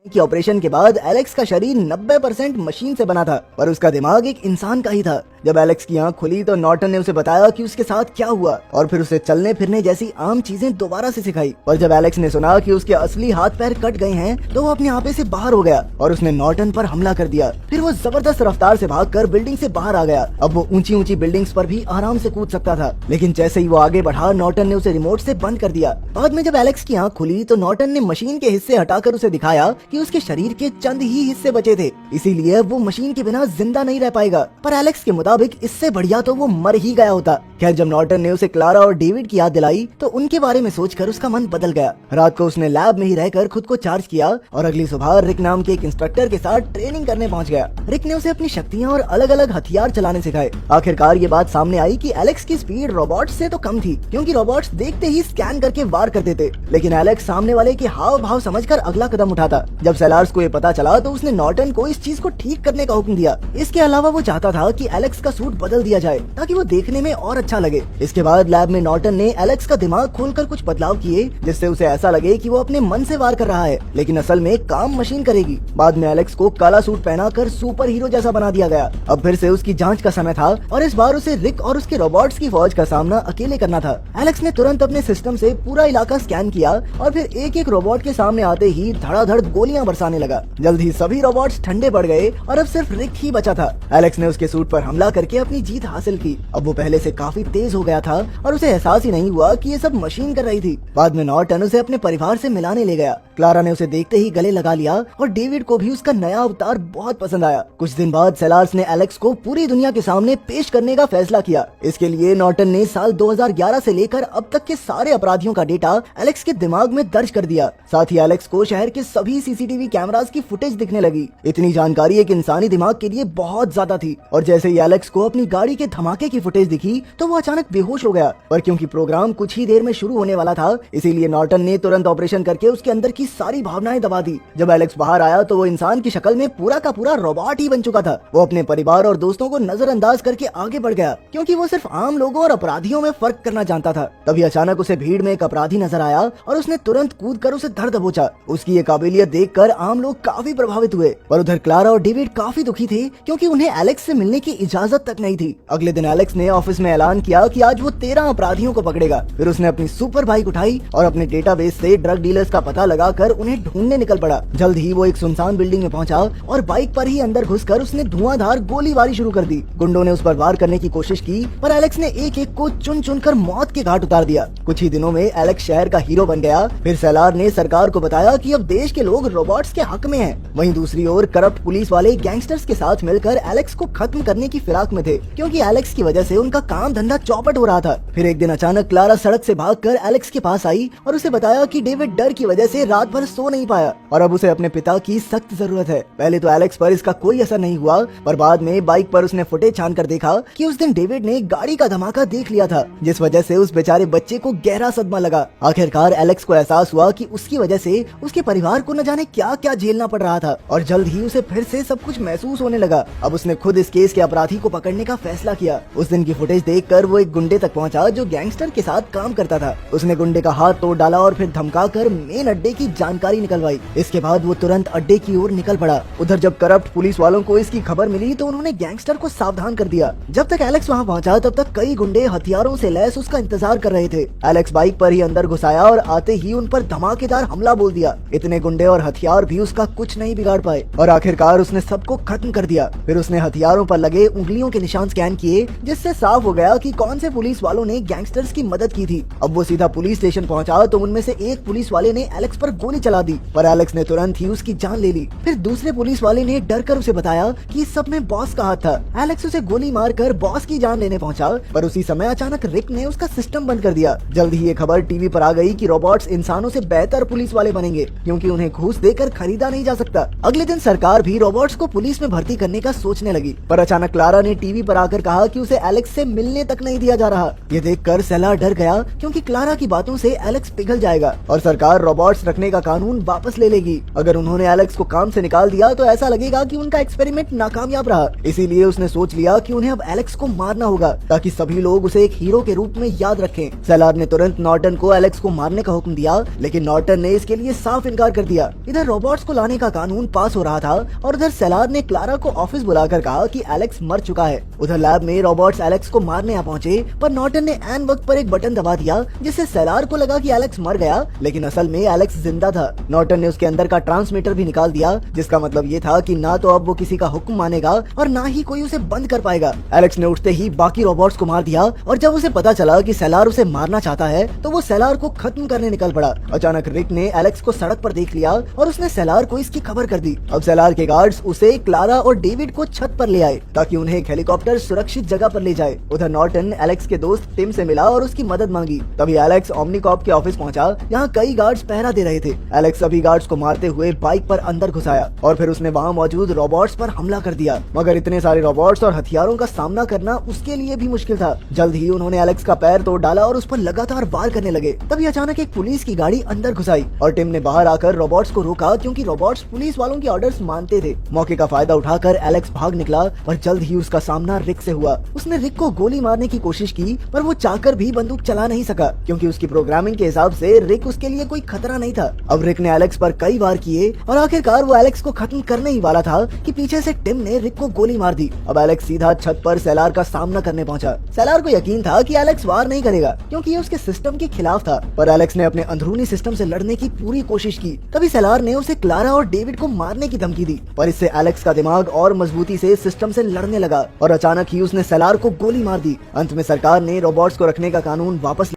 कि ऑपरेशन के बाद एलेक्स का शरीर 90% मशीन से बना था, पर उसका दिमाग एक इंसान का ही था। जब एलेक्स की आंख खुली तो नॉर्टन ने उसे बताया कि उसके साथ क्या हुआ और फिर उसे चलने फिरने जैसी आम चीजें दोबारा से सिखाई। और जब एलेक्स ने सुना कि उसके असली हाथ पैर कट गए हैं तो वो अपने आपे से बाहर हो गया और उसने नॉर्टन पर हमला कर दिया। फिर वो जबरदस्त रफ्तार से भागकर बिल्डिंग से बाहर आ गया। अब वो ऊंची ऊंची बिल्डिंग्स पर भी आराम से कूद सकता था, लेकिन जैसे ही वो आगे बढ़ा नॉर्टन ने उसे रिमोट से बंद कर दिया। बाद में जब एलेक्स की आंख खुली तो नॉर्टन ने मशीन के हिस्से हटाकर उसे दिखाया कि उसके शरीर के चंद ही हिस्से बचे थे, इसीलिए वो मशीन के बिना जिंदा नहीं रह पाएगा। पर एलेक्स के मुताबिक इससे बढ़िया तो वो मर ही गया होता। खैर, जब नॉर्टन ने उसे क्लारा और डेविड की याद दिलाई तो उनके बारे में सोचकर उसका मन बदल गया। रात को उसने लैब में ही रहकर खुद को चार्ज किया और अगली सुबह रिक नाम के एक इंस्ट्रक्टर के साथ ट्रेनिंग करने पहुंच गया। रिक ने उसे अपनी शक्तियां और अलग अलग हथियार चलाने सिखाए। आखिरकार ये बात सामने आई कि एलेक्स की स्पीड रोबोट्स से तो कम थी, क्योंकि रोबोट्स देखते ही स्कैन करके वार करते थे, लेकिन एलेक्स सामने वाले के हाव भाव समझकर अगला कदम उठाता। जब सेलार्स को ये पता चला तो उसने नॉर्टन को इस चीज को ठीक करने का हुक्म दिया। इसके अलावा वो चाहता था कि एलेक्स का सूट बदल दिया जाए ताकि वो देखने में और अच्छा लगे। इसके बाद लैब में नॉर्टन ने एलेक्स का दिमाग खोलकर कुछ बदलाव किए जिससे उसे ऐसा लगे कि वो अपने मन से वार कर रहा है, लेकिन असल में काम मशीन करेगी। बाद में एलेक्स को काला सूट पहनाकर सुपर हीरो जैसा बना दिया गया। अब फिर से उसकी जांच का समय था और इस बार उसे रिक और उसके रोबोट्स की फौज का सामना अकेले करना था। एलेक्स ने तुरंत अपने सिस्टम से पूरा इलाका स्कैन किया और फिर एक एक रोबोट के सामने आते ही धड़ाधड़ गोलियां बरसाने लगा। जल्द ही सभी रोबोट्स ठंडे पड़ गए और अब सिर्फ रिक ही बचा था। एलेक्स ने उसके सूट पर हमला करके अपनी जीत हासिल की। अब वो पहले से काफी तेज हो गया था और उसे एहसास ही नहीं हुआ कि ये सब मशीन कर रही थी। बाद में नॉर्टन उसे अपने परिवार से मिलाने ले गया। क्लारा ने उसे देखते ही गले लगा लिया और डेविड को भी उसका नया अवतार बहुत पसंद आया। कुछ दिन बाद सेलार्स ने एलेक्स को पूरी दुनिया के सामने पेश करने का फैसला किया। इसके लिए नॉर्टन ने साल 2011 से लेकर अब तक के सारे अपराधियों का डेटा एलेक्स के दिमाग में दर्ज कर दिया। साथ ही एलेक्स को शहर के सभी सीसीटीवी कैमरास की फुटेज दिखने लगी। इतनी जानकारी एक इंसानी दिमाग के लिए बहुत ज्यादा थी और जैसे ही एलेक्स को अपनी गाड़ी के धमाके की फुटेज दिखी तो वो अचानक बेहोश हो गया। पर क्योंकि प्रोग्राम कुछ ही देर में शुरू होने वाला था, इसीलिए नॉर्टन ने तुरंत ऑपरेशन करके उसके अंदर की सारी भावनाएं दबा दी। जब एलेक्स बाहर आया तो वो इंसान की शक्ल में पूरा का पूरा रोबोट ही बन चुका था। वो अपने परिवार और दोस्तों को नजरअंदाज करके आगे बढ़ गया, क्योंकि वो सिर्फ आम लोगों और अपराधियों में फर्क करना जानता था। तभी अचानक उसे भीड़ में एक अपराधी नजर आया और उसने तुरंत कूदकर उसे धर दबोचा। उसकी ये काबिलियत देखकर आम लोग काफी प्रभावित हुए, पर उधर क्लारा और डेविड काफी दुखी थे, क्योंकि उन्हें एलेक्स से मिलने की इजाजत तक नहीं थी। अगले दिन एलेक्स ने ऑफिस में ऐलान किया कि आज वो 13 अपराधियों को पकड़ेगा। फिर उसने अपनी सुपर बाइक उठाई और अपने डेटाबेस से ड्रग डीलर्स का पता लगाकर उन्हें ढूंढने निकल पड़ा। जल्द ही वो एक सुनसान बिल्डिंग में पहुंचा और बाइक पर ही अंदर घुसकर उसने धुआंधार गोलीबारी शुरू कर दी। गुंडों ने उस पर वार करने की कोशिश की, पर एलेक्स ने एक एक को चुन चुन कर मौत के घाट उतार दिया। कुछ ही दिनों में एलेक्स शहर का हीरो बन गया। फिर सेलार ने सरकार को बताया कि अब देश के लोग रोबोट्स के हक में हैं। वहीं दूसरी ओर करप्ट पुलिस वाले गैंगस्टर्स के साथ मिलकर एलेक्स को खत्म करने की फिराक में थे, क्योंकि एलेक्स की वजह से उनका काम धंधा चौपट हो रहा था। फिर एक दिन अचानक क्लारा सड़क से भागकर एलेक्स के पास आई और उसे बताया कि डेविड डर की वजह से रात भर सो नहीं पाया और अब उसे अपने पिता की सख्त जरूरत है। पहले तो एलेक्स पर इसका कोई असर नहीं हुआ, पर बाद में बाइक पर उसने फुटेज छान कर देखा कि उस दिन डेविड ने गाड़ी का धमाका देख लिया था, जिस वजह से उस बेचारे बच्चे को गहरा सदमा लगा। आखिरकार एलेक्स को एहसास हुआ कि उसकी वजह से उसके परिवार को न जाने क्या क्या झेलना पड़ रहा था और जल्द ही उसे फिर से सब कुछ महसूस होने लगा। अब उसने खुद इस केस के अपराधी को पकड़ने का फैसला किया। उस दिन की फुटेज देखकर वो एक गुंडे तक पहुंचा जो गैंगस्टर के साथ काम करता था। उसने गुंडे का हाथ तोड़ डाला और फिर धमकाकर मेन अड्डे की जानकारी निकलवाई। इसके बाद वो तुरंत अड्डे की ओर निकल पड़ा। उधर जब करप्ट पुलिस वालों को इसकी खबर मिली तो उन्होंने गैंगस्टर को सावधान कर दिया। जब तक एलेक्स वहां पहुंचा तब तक कई गुंडे हथियारों से लैस उसका इंतजार कर रहे थे। एलेक्स बाइक पर ही अंदर घुसाया और आते ही उन पर धमाकेदार हमला बोल दिया। इतने गुंडे और हथियार भी उसका कुछ नहीं बिगाड़ पाए और आखिरकार उसने सबको खत्म कर दिया। फिर उसने हथियारों पर लगे उंगलियों के निशान स्कैन किए, जिससे साफ हो गया कि कौन से पुलिस वालों ने गैंगस्टर्स की मदद की थी। अब वो सीधा पुलिस स्टेशन पहुंचा तो उनमें से एक पुलिस वाले ने एलेक्स पर गोली चला दी, पर एलेक्स ने तुरंत ही उसकी जान ले ली। फिर दूसरे पुलिस वाले ने डर कर उसे बताया कि इस सब में बॉस का हाथ था। एलेक्स उसे गोली मारकर बॉस की जान लेने पहुंचा, पर उसी समय अचानक रिक ने उसका सिस्टम बंद कर दिया। जल्द ही ये खबर टीवी पर आ गई कि रोबोट्स इंसानों से बेहतर पुलिस वाले बनेंगे, क्योंकि उन्हें घूस देकर खरीदा नहीं जा सकता। अगले दिन सरकार भी रोबोट्स को पुलिस में भर्ती करने का सोचने लगी, पर अचानक क्लारा ने टीवी पर आकर कहा कि उसे एलेक्स से मिलने तक नहीं दिया जा रहा। ये देखकर सेलार डर गया, क्योंकि क्लारा की बातों से एलेक्स पिघल जाएगा और सरकार रोबोट्स रखने का कानून वापस ले लेगी। अगर उन्होंने एलेक्स को काम से निकाल दिया तो ऐसा लगेगा कि उनका एक्सपेरिमेंट नाकामयाब रहा। इसीलिए उसने सोच लिया कि उन्हें अब एलेक्स को मारना होगा, ताकि सभी लोग उसे एक हीरो के रूप में याद रखें। सेलार ने तुरंत नॉर्टन को एलेक्स को मारने का हुक्म दिया, लेकिन नॉर्टन ने इसके लिए साफ इनकार कर दिया। इधर इधर रोबोट्स को लाने का कानून पास हो रहा था और उधर सेलार ने क्लारा को ऑफिस बुलाकर कहा कि एलेक्स मर चुका है। उधर लैब में रोबोट्स एलेक्स को मारने आ पहुंचे, पर नॉर्टन ने ऐन वक्त पर एक बटन दबा दिया जिससे सेलार को लगा कि एलेक्स मर गया, लेकिन असल में एलेक्स जिंदा था। नॉर्टन ने उसके अंदर का ट्रांसमीटर भी निकाल दिया, जिसका मतलब ये था कि ना तो अब वो किसी का हुक्म मानेगा और ना ही कोई उसे बंद कर पाएगा। एलेक्स ने उठते ही बाकी रोबोट्स को मार दिया और जब उसे पता चला कि सेलार उसे मारना चाहता है तो वो सेलार को खत्म करने निकल पड़ा। अचानक रिक ने एलेक्स को सड़क पर देख लिया और उसने सेलार को इसकी खबर कर दी। अब सेलार के गार्ड्स उसे, क्लारा और डेविड को छत पर ले आए ताकि उन्हें एक हेलीकॉप्टर सुरक्षित जगह पर ले जाए। उधर नॉर्टन एलेक्स के दोस्त टिम से मिला और उसकी मदद मांगी। तभी एलेक्स ओमनिकॉर्प के ऑफिस पहुंचा, जहां कई गार्ड्स पहरा दे रहे थे। एलेक्स सभी गार्ड्स को मारते हुए बाइक पर अंदर घुस आया और फिर उसने वहां मौजूद रोबोट्स पर हमला कर दिया, मगर इतने सारे रोबोट्स और हथियारों का सामना करना उसके लिए भी मुश्किल था। जल्द ही उन्होंने एलेक्स का पैर तोड़ डाला और उस पर लगातार वार करने लगे। तभी अचानक एक पुलिस की गाड़ी अंदर घुस आई और टिम ने बाहर आकर रोबोट्स को रोका, क्योंकि रोबोट्स पुलिस वालों के ऑर्डर्स मानते थे। मौके का फायदा उठाकर एलेक्स भाग निकला और जल्द ही उसका सामना रिक से हुआ। उसने रिक को गोली मारने की कोशिश की, पर वो चाहकर भी बंदूक चला नहीं सका, क्योंकि उसकी प्रोग्रामिंग के हिसाब से रिक उसके लिए कोई खतरा नहीं था। अब रिक ने एलेक्स पर कई वार किए और आखिरकार वो एलेक्स को खत्म करने ही वाला था कि पीछे से टिम ने रिक को गोली मार दी। अब एलेक्स सीधा छत पर सेलार का सामना करने पहुंचा। सेलार को यकीन था कि एलेक्स वार नहीं करेगा, क्योंकि ये उसके सिस्टम के खिलाफ था, पर एलेक्स ने अपने अंदरूनी सिस्टम से लड़ने की पूरी कोशिश की। तभी सेलार ने उसे क्लारा और डेविड को मारने की धमकी दी, पर इससे एलेक्स का दिमाग और मजबूती से सिस्टम से लड़ने लगा और अचानक ही उसने सेलार को गोली मार दी। अंत में सरकार ने रोबोट्स को रखने का कानून वापस